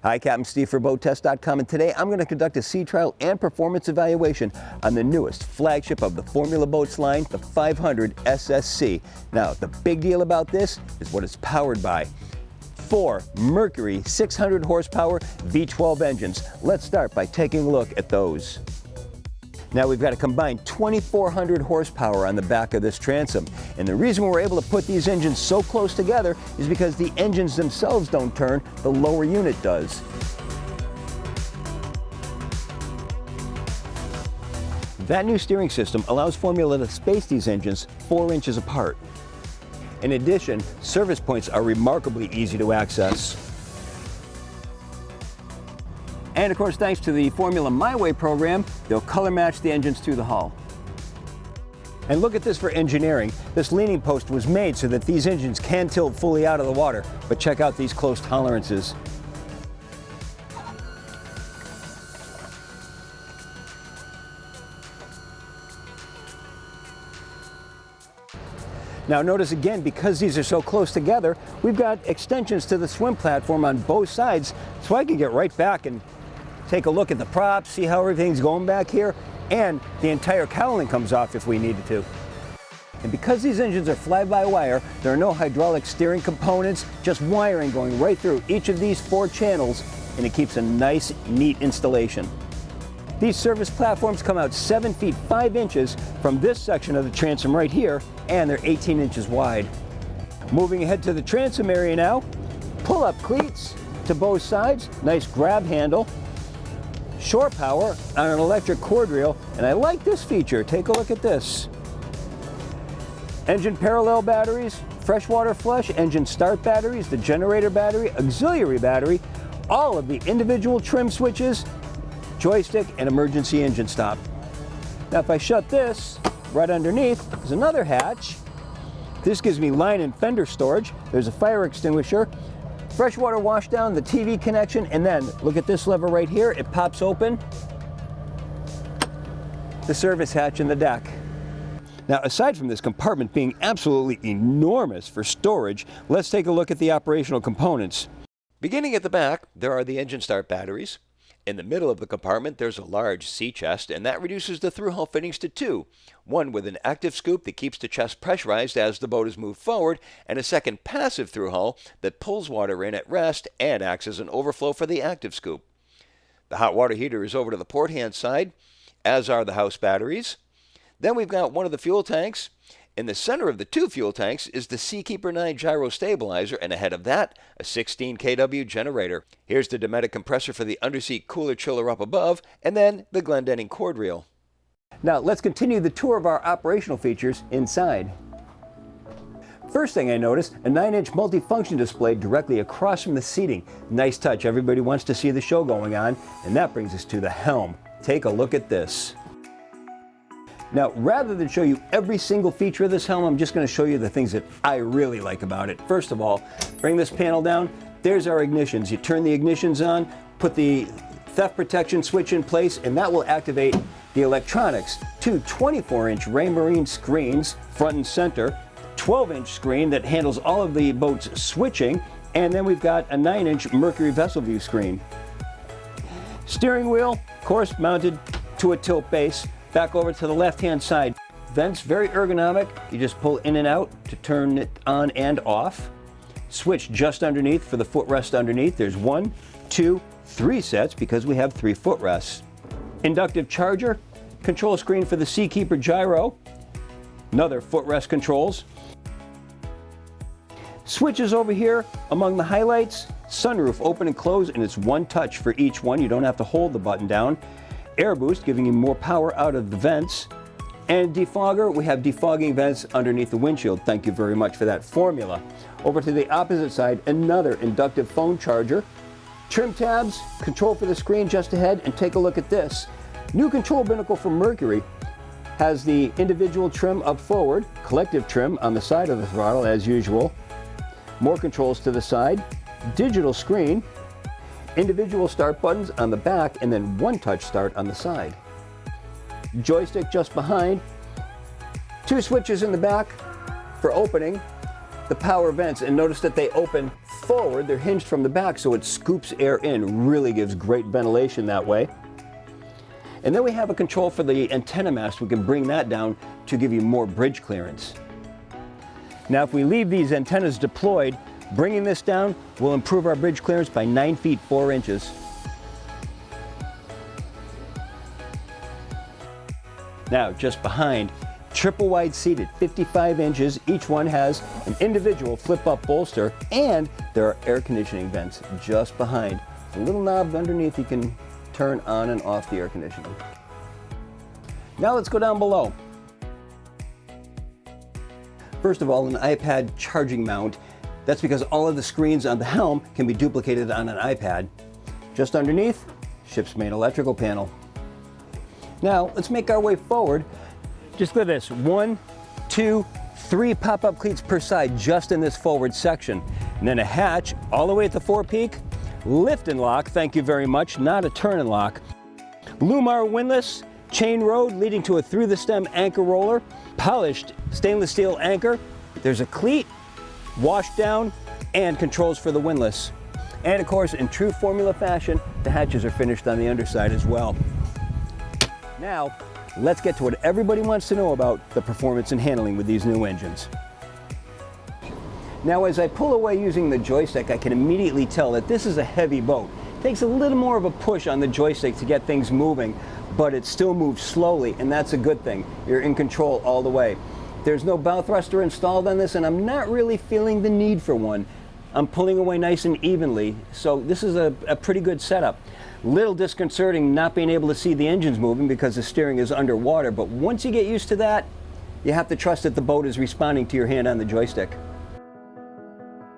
Hi, Captain Steve for BoatTEST.com, and today I'm going to conduct a sea trial and performance evaluation on the newest flagship of the Formula Boats line, the 500 SSC. Now, the big deal about this is what it's powered by. 4 Mercury 600 horsepower V12 engines. Let's start by taking a look at those. Now we've got a combined 2,400 horsepower on the back of this transom. And the reason we're able to put these engines so close together is because the engines themselves don't turn, the lower unit does. That new steering system allows Formula to space these engines 4 inches apart. In addition, service points are remarkably easy to access. And of course, thanks to the Formula My Way program, they'll color match the engines through the hull. And look at this for engineering. This leaning post was made so that these engines can tilt fully out of the water, but check out these close tolerances. Now notice again, because these are so close together, we've got extensions to the swim platform on both sides, so I can get right back and take a look at the props, see how everything's going back here, and the entire cowling comes off if we needed to. And because these engines are fly-by-wire, there are no hydraulic steering components, just wiring going right through each of these 4 channels, and it keeps a nice, neat installation. These service platforms come out 7 feet 5 inches from this section of the transom right here, and they're 18 inches wide. Moving ahead to the transom area now, pull-up cleats to both sides, nice grab handle, shore power on an electric cord reel, and I like this feature. Take a look at this. Engine parallel batteries, freshwater flush, engine start batteries, the generator battery, auxiliary battery, all of the individual trim switches, joystick, and emergency engine stop. Now if I shut this, right underneath is another hatch. This gives me line and fender storage. There's a fire extinguisher, freshwater washdown, the TV connection, and then look at this lever right here. It pops open the service hatch in the deck. Now, aside from this compartment being absolutely enormous for storage, let's take a look at the operational components. Beginning at the back, there are the engine start batteries. In the middle of the compartment, there's a large sea chest, and that reduces the through-hull fittings to 2. One with an active scoop that keeps the chest pressurized as the boat is moved forward, and a second passive through-hull that pulls water in at rest and acts as an overflow for the active scoop. The hot water heater is over to the port-hand side, as are the house batteries. Then we've got one of the fuel tanks. In the center of the 2 fuel tanks is the Seakeeper 9 gyro stabilizer, and ahead of that, a 16 kW generator. Here's the Dometic compressor for the underseat cooler chiller up above, and then the Glendenning cord reel. Now let's continue the tour of our operational features inside. First thing I noticed, a 9-inch multifunction display directly across from the seating. Nice touch, everybody wants to see the show going on, and that brings us to the helm. Take a look at this. Now, rather than show you every single feature of this helm, I'm just going to show you the things that I really like about it. First of all, bring this panel down. There's our ignitions. You turn the ignitions on, put the theft protection switch in place, and that will activate the electronics. 2 24-inch Raymarine screens, front and center, 12-inch screen that handles all of the boat's switching, and then we've got a 9-inch Mercury vessel view screen. Steering wheel, of course, mounted to a tilt base. Back over to the left-hand side. Vents, very ergonomic. You just pull in and out to turn it on and off. Switch just underneath for the footrest underneath. There's 1, 2, 3 sets because we have 3 footrests. Inductive charger, control screen for the Seakeeper gyro, another footrest controls. Switches over here among the highlights. Sunroof open and close, and it's 1 touch for each one. You don't have to hold the button down. Air boost, giving you more power out of the vents. And defogger, we have defogging vents underneath the windshield. Thank you very much for that formula. Over to the opposite side, another inductive phone charger. Trim tabs, control for the screen just ahead, and take a look at this. New control binnacle from Mercury has the individual trim up forward, collective trim on the side of the throttle as usual. More controls to the side, digital screen, individual start buttons on the back, and then 1-touch start on the side. Joystick just behind. 2 switches in the back for opening the power vents, and notice that they open forward, they're hinged from the back, so it scoops air in, really gives great ventilation that way. And then we have a control for the antenna mast. We can bring that down to give you more bridge clearance. Now if we leave these antennas deployed, bringing this down will improve our bridge clearance by 9 feet 4 inches. Now just behind, triple wide seated, 55 inches. Each one has an individual flip-up bolster, and there are air conditioning vents just behind. A little knob underneath you can turn on and off the air conditioning. Now let's go down below. First of all, an iPad charging mount. That's because all of the screens on the Helm can be duplicated on an iPad. Just underneath, ship's main electrical panel. Now let's make our way forward. Just look at this, 1, 2, 3 pop-up cleats per side just in this forward section. And then a hatch all the way at the forepeak. Lift and lock, thank you very much, not a turn and lock. Lumar windlass, chain rode leading to a through the stem anchor roller, polished stainless steel anchor. There's a cleat, wash down, and controls for the windlass. And of course, in true Formula fashion, the hatches are finished on the underside as well. Now, let's get to what everybody wants to know about the performance and handling with these new engines. Now as I pull away using the joystick, I can immediately tell that this is a heavy boat. It takes a little more of a push on the joystick to get things moving, but it still moves slowly, and that's a good thing. You're in control all the way. There's no bow thruster installed on this, and I'm not really feeling the need for one. I'm pulling away nice and evenly, so this is a pretty good setup. Little disconcerting not being able to see the engines moving because the steering is underwater, but once you get used to that, you have to trust that the boat is responding to your hand on the joystick.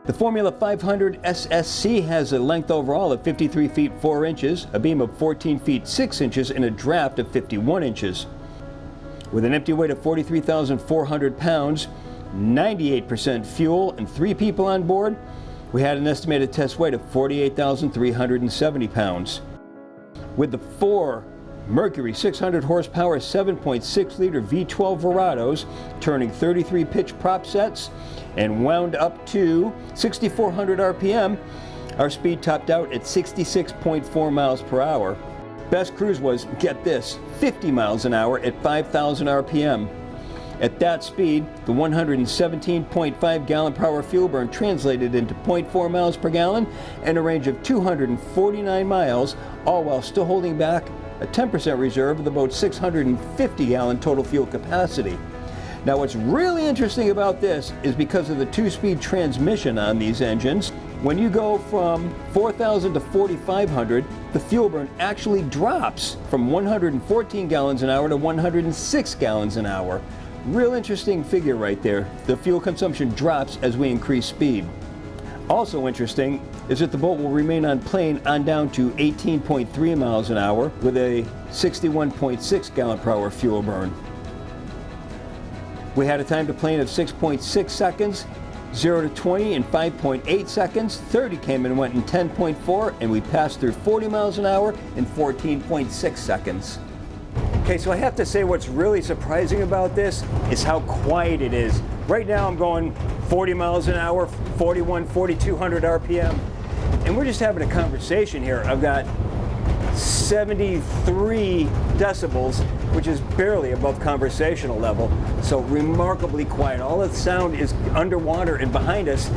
The Formula 500 SSC has a length overall of 53 feet 4 inches, a beam of 14 feet 6 inches, and a draft of 51 inches. With an empty weight of 43,400 pounds, 98% fuel, and 3 people on board, we had an estimated test weight of 48,370 pounds. With the 4 Mercury 600 horsepower 7.6 liter V12 Verados, turning 33 pitch prop sets, and wound up to 6,400 RPM, our speed topped out at 66.4 miles per hour. Best cruise was, get this, 50 miles an hour at 5,000 RPM. At that speed, the 117.5 gallon per hour fuel burn translated into 0.4 miles per gallon and a range of 249 miles, all while still holding back a 10% reserve of the boat's 650 gallon total fuel capacity. Now what's really interesting about this is because of the 2-speed transmission on these engines, when you go from 4,000 to 4,500, the fuel burn actually drops from 114 gallons an hour to 106 gallons an hour. Real interesting figure right there. The fuel consumption drops as we increase speed. Also interesting is that the boat will remain on plane on down to 18.3 miles an hour with a 61.6 gallon per hour fuel burn. We had a time to plane of 6.6 seconds, 0 to 20 in 5.8 seconds, 30 came and went in 10.4, and we passed through 40 miles an hour in 14.6 seconds. Okay, so I have to say what's really surprising about this is how quiet it is. Right now I'm going 40 miles an hour, 4,200 RPM, and we're just having a conversation here. I've got 73 decibels, which is barely above conversational level, so remarkably quiet. All the sound is underwater and behind us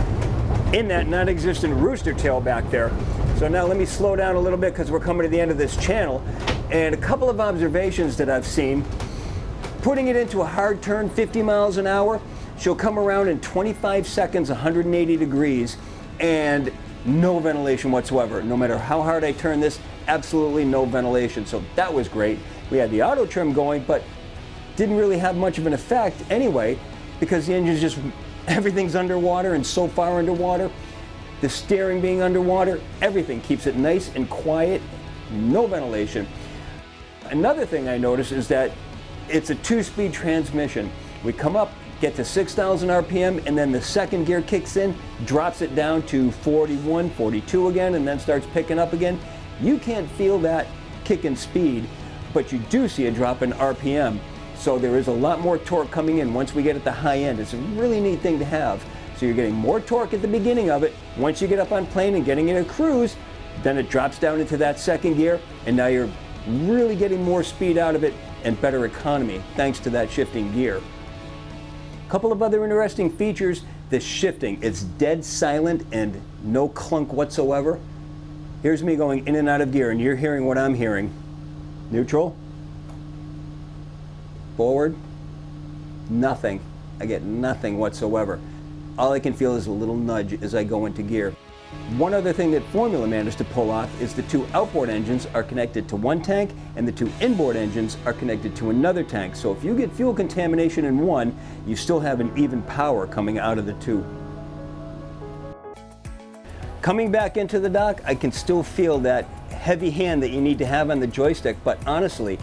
in that non-existent rooster tail back there. So now let me slow down a little bit because we're coming to the end of this channel. And a couple of observations that I've seen. Putting it into a hard turn, 50 miles an hour, she'll come around in 25 seconds, 180 degrees, and no ventilation whatsoever. No matter how hard I turn this, absolutely no ventilation. So that was great. We had the auto trim going, but didn't really have much of an effect anyway, because the engine's just, everything's underwater and so far underwater. The steering being underwater, everything keeps it nice and quiet, no ventilation. Another thing I noticed is that it's a 2-speed transmission. We come up, get to 6,000 RPM, and then the second gear kicks in, drops it down to 41, 42 again, and then starts picking up again. You can't feel that kick in speed, but you do see a drop in RPM. So there is a lot more torque coming in once we get at the high end. It's a really neat thing to have. So you're getting more torque at the beginning of it. Once you get up on plane and getting in a cruise, then it drops down into that second gear, and now you're really getting more speed out of it and better economy thanks to that shifting gear. A couple of other interesting features, the shifting. It's dead silent and no clunk whatsoever. Here's me going in and out of gear, and you're hearing what I'm hearing. Neutral. Forward. Nothing. I get nothing whatsoever. All I can feel is a little nudge as I go into gear. One other thing that Formula managed to pull off is the two outboard engines are connected to one tank and the two inboard engines are connected to another tank. So if you get fuel contamination in one, you still have an even power coming out of the two. Coming back into the dock, I can still feel that heavy hand that you need to have on the joystick, but honestly,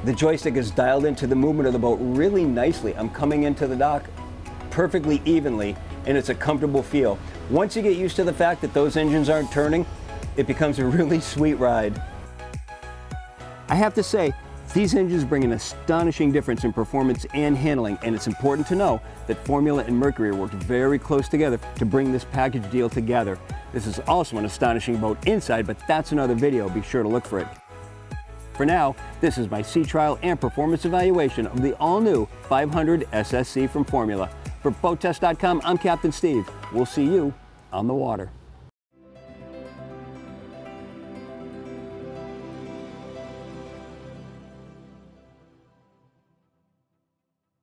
the joystick is dialed into the movement of the boat really nicely. I'm coming into the dock perfectly evenly, and it's a comfortable feel. Once you get used to the fact that those engines aren't turning, it becomes a really sweet ride. I have to say, these engines bring an astonishing difference in performance and handling, and it's important to know that Formula and Mercury worked very close together to bring this package deal together. This is also an astonishing boat inside, but that's another video. Be sure to look for it. For now, this is my sea trial and performance evaluation of the all-new 500 SSC from Formula. For BoatTEST.com, I'm Captain Steve. We'll see you on the water.